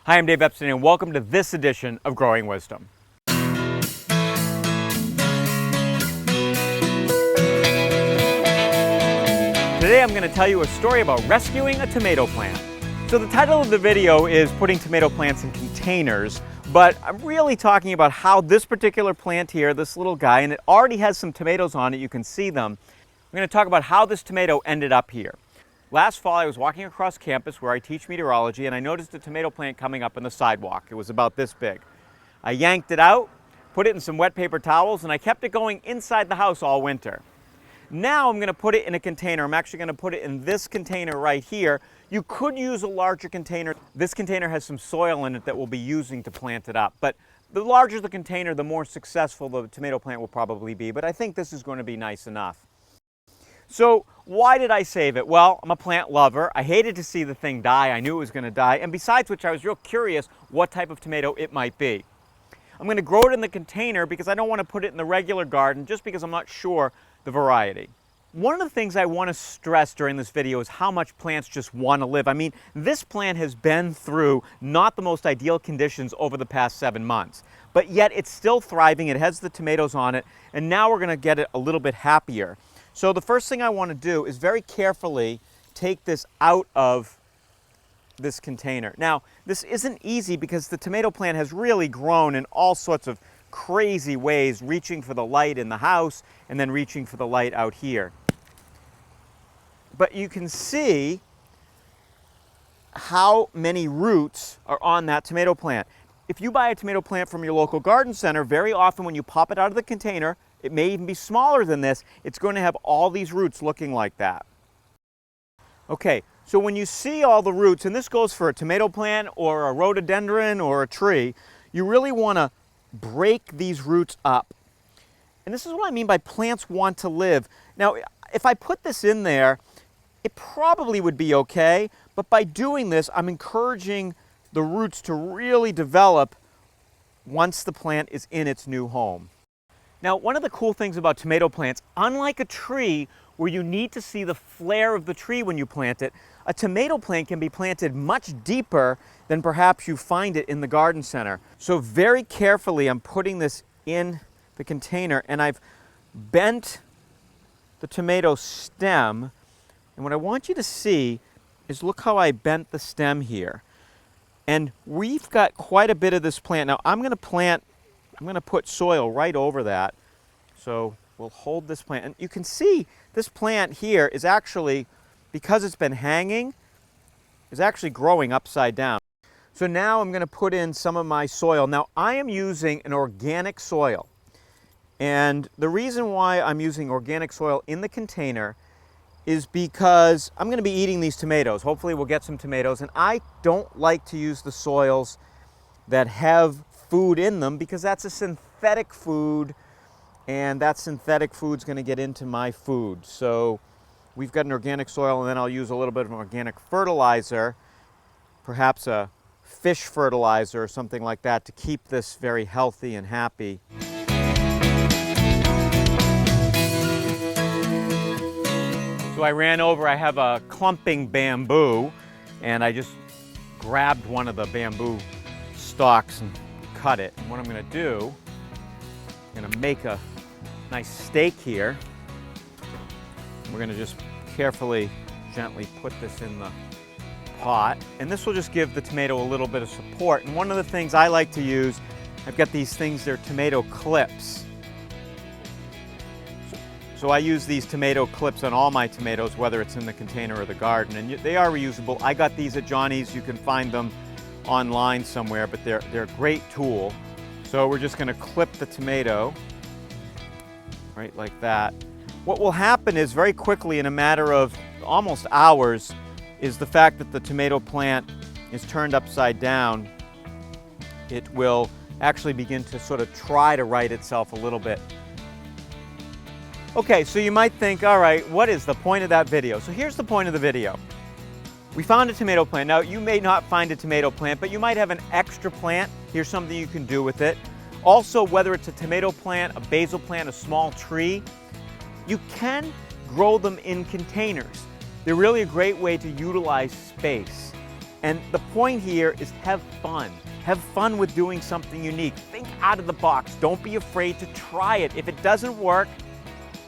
Hi, I'm Dave Epstein, and welcome to this edition of Growing Wisdom. Today I'm going to tell you a story about rescuing a tomato plant. So the title of the video is Putting Tomato Plants in Containers, but I'm really talking about how this particular plant here, this little guy, and it already has some tomatoes on it, you can see them. I'm going to talk about how this tomato ended up here. Last fall I was walking across campus where I teach meteorology, and I noticed a tomato plant coming up on the sidewalk. It was about this big. I yanked it out, put it in some wet paper towels, and I kept it going inside the house all winter. Now I'm going to put it in a container. I'm actually going to put it in this container right here. You could use a larger container. This container has some soil in it that we'll be using to plant it up. But the larger the container, the more successful the tomato plant will probably be. But I think this is going to be nice enough. So why did I save it? Well, I'm a plant lover. I hated to see the thing die. I knew it was going to die. And besides which, I was real curious what type of tomato it might be. I'm going to grow it in the container because I don't want to put it in the regular garden just because I'm not sure the variety. One of the things I want to stress during this video is how much plants just want to live. I mean, this plant has been through not the most ideal conditions over the past 7 months, but yet it's still thriving. It has the tomatoes on it, and now we're going to get it a little bit happier. So the first thing I want to do is very carefully take this out of this container. Now, this isn't easy because the tomato plant has really grown in all sorts of crazy ways, reaching for the light in the house and then reaching for the light out here. But you can see how many roots are on that tomato plant. If you buy a tomato plant from your local garden center, very often when you pop it out of the container, it may even be smaller than this, it's going to have all these roots looking like that. Okay, so when you see all the roots, and this goes for a tomato plant or a rhododendron or a tree, you really want to break these roots up. And this is what I mean by plants want to live. Now, if I put this in there, it probably would be okay, but by doing this, I'm encouraging the roots to really develop once the plant is in its new home. Now, one of the cool things about tomato plants, unlike a tree where you need to see the flare of the tree when you plant it, a tomato plant can be planted much deeper than perhaps you find it in the garden center. So very carefully, I'm putting this in the container, and I've bent the tomato stem. And what I want you to see is look how I bent the stem here. And we've got quite a bit of this plant. Now I'm going to put soil right over that. So we'll hold this plant. And you can see this plant here is actually, because it's been hanging, is actually growing upside down. So now I'm going to put in some of my soil. Now I am using an organic soil. And the reason why I'm using organic soil in the container is because I'm going to be eating these tomatoes. Hopefully we'll get some tomatoes. And I don't like to use the soils that have food in them because that's a synthetic food, and that synthetic food's going to get into my food. So we've got an organic soil, and then I'll use a little bit of an organic fertilizer, perhaps a fish fertilizer or something like that, to keep this very healthy and happy. So I ran over, I have a clumping bamboo, and I just grabbed one of the bamboo stalks and cut it. And what I'm going to do, I'm going to make a nice stake here. We're going to just carefully, gently put this in the pot, and this will just give the tomato a little bit of support. And one of the things I like to use, I've got these things, they're tomato clips. So I use these tomato clips on all my tomatoes, whether it's in the container or the garden, and they are reusable. I got these at Johnny's. You can find them online somewhere, but they're a great tool. So we're just going to clip the tomato right like that. What will happen is very quickly, in a matter of almost hours, is the fact that the tomato plant is turned upside down. It will actually begin to sort of try to right itself a little bit. Okay, so you might think, all right, what is the point of that video? So here's the point of the video. We found a tomato plant. Now, you may not find a tomato plant, but you might have an extra plant. Here's something you can do with it. Also, whether it's a tomato plant, a basil plant, a small tree, you can grow them in containers. They're really a great way to utilize space. And the point here is have fun. Have fun with doing something unique. Think out of the box. Don't be afraid to try it. If it doesn't work,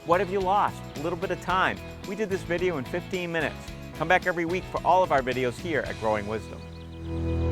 what have you lost? A little bit of time. We did this video in 15 minutes. Come back every week for all of our videos here at Growing Wisdom.